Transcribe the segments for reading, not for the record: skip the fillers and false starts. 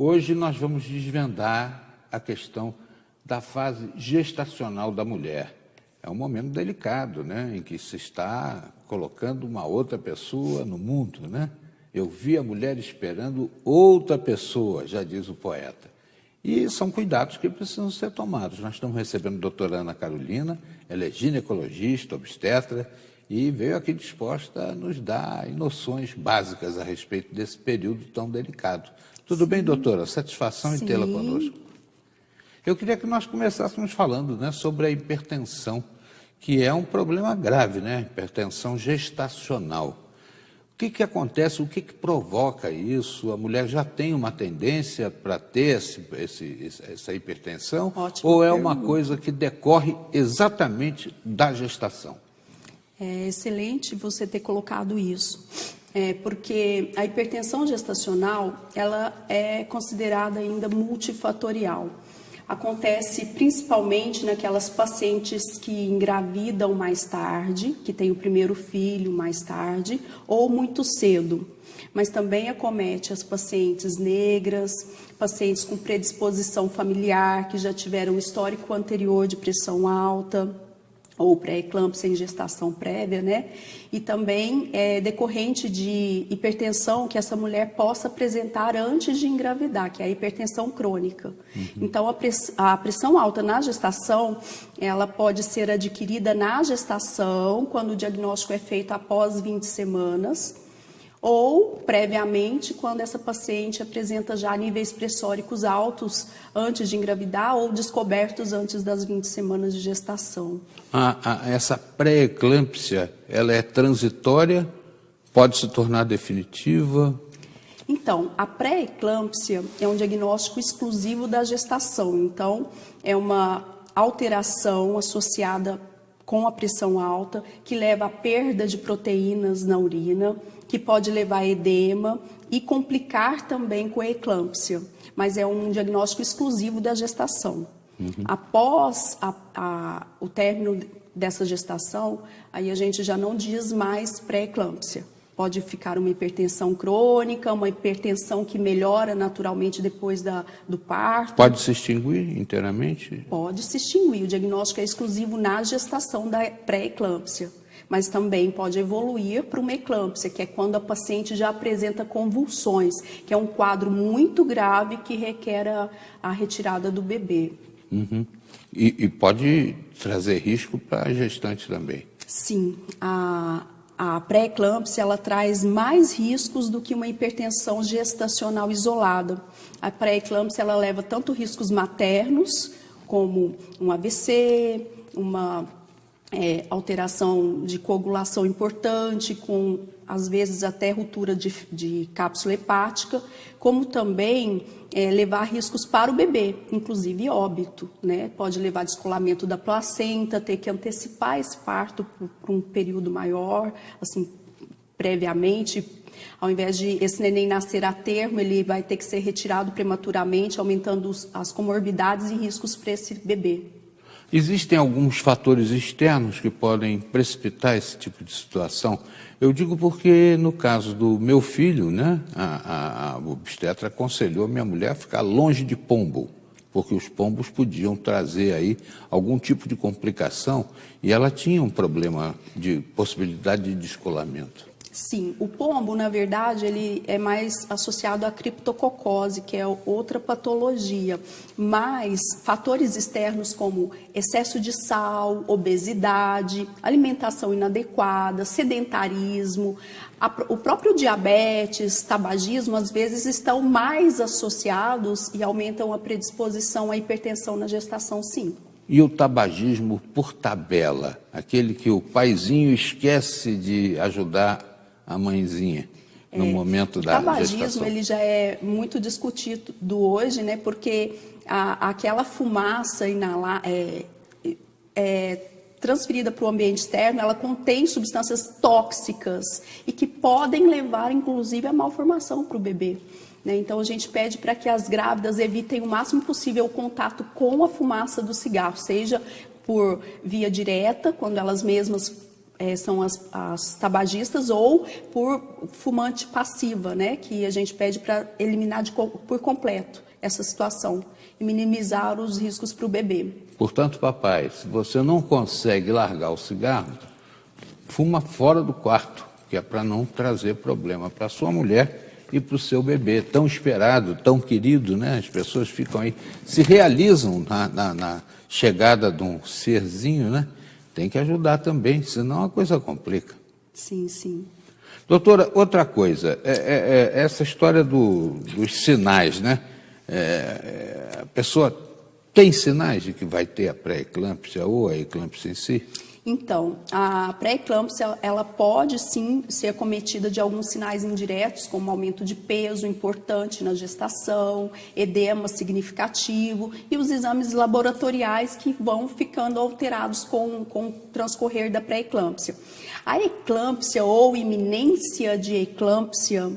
Hoje nós vamos desvendar a questão da fase gestacional da mulher. É um momento delicado, né, em que se está colocando uma outra pessoa no mundo, né? Eu vi a mulher esperando outra pessoa, já diz o poeta. E são cuidados que precisam ser tomados. Nós estamos recebendo a doutora Ana Carolina, ela é ginecologista, obstetra, e veio aqui disposta a nos dar noções básicas a respeito desse período tão delicado. Tudo bem, doutora? Satisfação em tê-la conosco. Eu queria que nós começássemos falando, né, sobre a hipertensão, que é um problema grave, né? Hipertensão gestacional. O que acontece, o que provoca isso? A mulher já tem uma tendência para ter essa hipertensão? Ótima ou é pergunta. uma coisa que decorre exatamente da gestação? É excelente você ter colocado isso, porque a hipertensão gestacional ela é considerada ainda multifatorial. Acontece principalmente naquelas pacientes que engravidam mais tarde, que têm o primeiro filho mais tarde, ou muito cedo. Mas também acomete as pacientes negras, pacientes com predisposição familiar, que já tiveram um histórico anterior de pressão alta, ou pré-eclâmpsia em gestação prévia, né? E também é decorrente de hipertensão que essa mulher possa apresentar antes de engravidar, que é a hipertensão crônica. Então, a pressão alta na gestação, ela pode ser adquirida na gestação, quando o diagnóstico é feito após 20 semanas, ou previamente, quando essa paciente apresenta já níveis pressóricos altos antes de engravidar ou descobertos antes das 20 semanas de gestação. Essa pré-eclâmpsia, ela é transitória? Pode se tornar definitiva? Então, a pré-eclâmpsia é um diagnóstico exclusivo da gestação. Então, é uma alteração associada com a pressão alta, que leva à perda de proteínas na urina, que pode levar a edema e complicar também com a eclâmpsia. Mas é um diagnóstico exclusivo da gestação. Após o término dessa gestação, aí a gente já não diz mais pré-eclâmpsia. Pode ficar uma hipertensão crônica, uma hipertensão que melhora naturalmente depois do parto. Pode se extinguir inteiramente? Pode se extinguir. O diagnóstico é exclusivo na gestação da pré-eclâmpsia. Mas também pode evoluir para uma eclâmpsia, que é quando a paciente já apresenta convulsões, que é um quadro muito grave que requer a retirada do bebê. E pode trazer risco para a gestante também? Sim, a pré-eclâmpsia ela traz mais riscos do que uma hipertensão gestacional isolada. A pré-eclâmpsia ela leva tanto riscos maternos, como um AVC, uma alteração de coagulação importante, com às vezes até ruptura de cápsula hepática, como também levar riscos para o bebê, inclusive óbito, né? Pode levar descolamento da placenta, ter que antecipar esse parto por um período maior, assim, previamente. Ao invés de esse neném nascer a termo, ele vai ter que ser retirado prematuramente, aumentando as comorbidades e riscos para esse bebê. Existem alguns fatores externos que podem precipitar esse tipo de situação? Eu digo porque, no caso do meu filho, né, a obstetra aconselhou a minha mulher a ficar longe de pombo, porque os pombos podiam trazer aí algum tipo de complicação e ela tinha um problema de possibilidade de descolamento. Sim, o pombo, na verdade, ele é mais associado à criptococose, que é outra patologia. Mas fatores externos como excesso de sal, obesidade, alimentação inadequada, sedentarismo, o próprio diabetes, tabagismo, às vezes estão mais associados e aumentam a predisposição à hipertensão na gestação, sim. E o tabagismo por tabela, aquele que o paizinho esquece de ajudar a mãezinha no momento da gestação? O tabagismo ele já é muito discutido hoje, né? Porque aquela fumaça transferida para o ambiente externo, ela contém substâncias tóxicas e que podem levar, inclusive, à malformação para o bebê. Então, a gente pede para que as grávidas evitem o máximo possível o contato com a fumaça do cigarro, seja por via direta, quando elas mesmas são as tabagistas, ou por fumante passiva, né, que a gente pede para eliminar por completo essa situação e minimizar os riscos para o bebê. Portanto, papai, se você não consegue largar o cigarro, fuma fora do quarto, que é para não trazer problema para a sua mulher e para o seu bebê, tão esperado, tão querido, né? As pessoas ficam aí, se realizam na chegada de um serzinho, né? Tem que ajudar também, senão a coisa complica. Sim, sim. Doutora, outra coisa, essa história dos sinais, né? A pessoa tem sinais de que vai ter a pré-eclâmpsia ou a eclâmpsia em si? Então, a pré-eclâmpsia, ela pode sim ser acometida de alguns sinais indiretos, como aumento de peso importante na gestação, edema significativo e os exames laboratoriais que vão ficando alterados com o transcorrer da pré-eclâmpsia. A eclâmpsia ou iminência de eclâmpsia,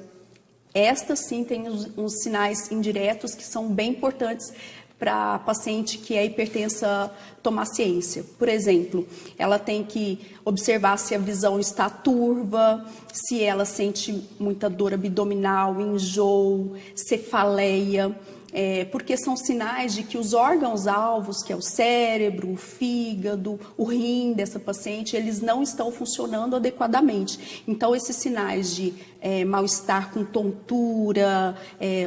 esta sim tem uns sinais indiretos que são bem importantes para a paciente que é hipertensa tomar ciência. Por exemplo, ela tem que observar se a visão está turva, se ela sente muita dor abdominal, enjoo, cefaleia, porque são sinais de que os órgãos-alvos, que é o cérebro, o fígado, o rim dessa paciente, eles não estão funcionando adequadamente. Então, esses sinais de mal-estar com tontura,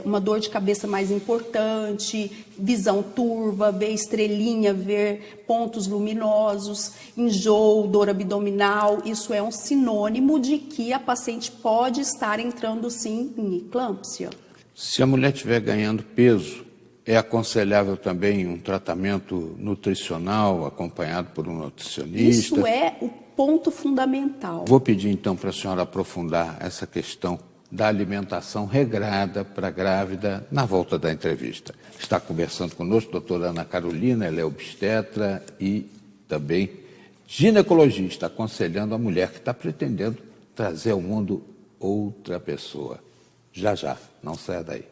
uma dor de cabeça mais importante, visão turva, ver estrelinha, ver pontos luminosos, enjoo, dor abdominal, isso é um sinônimo de que a paciente pode estar entrando sim em eclâmpsia. Se a mulher estiver ganhando peso, é aconselhável também um tratamento nutricional acompanhado por um nutricionista? Isso é o ponto fundamental. Vou pedir então para a senhora aprofundar essa questão da alimentação regrada para a grávida na volta da entrevista. Está conversando conosco a doutora Ana Carolina, ela é obstetra e também ginecologista, aconselhando a mulher que está pretendendo trazer ao mundo outra pessoa. Já, não saia daí.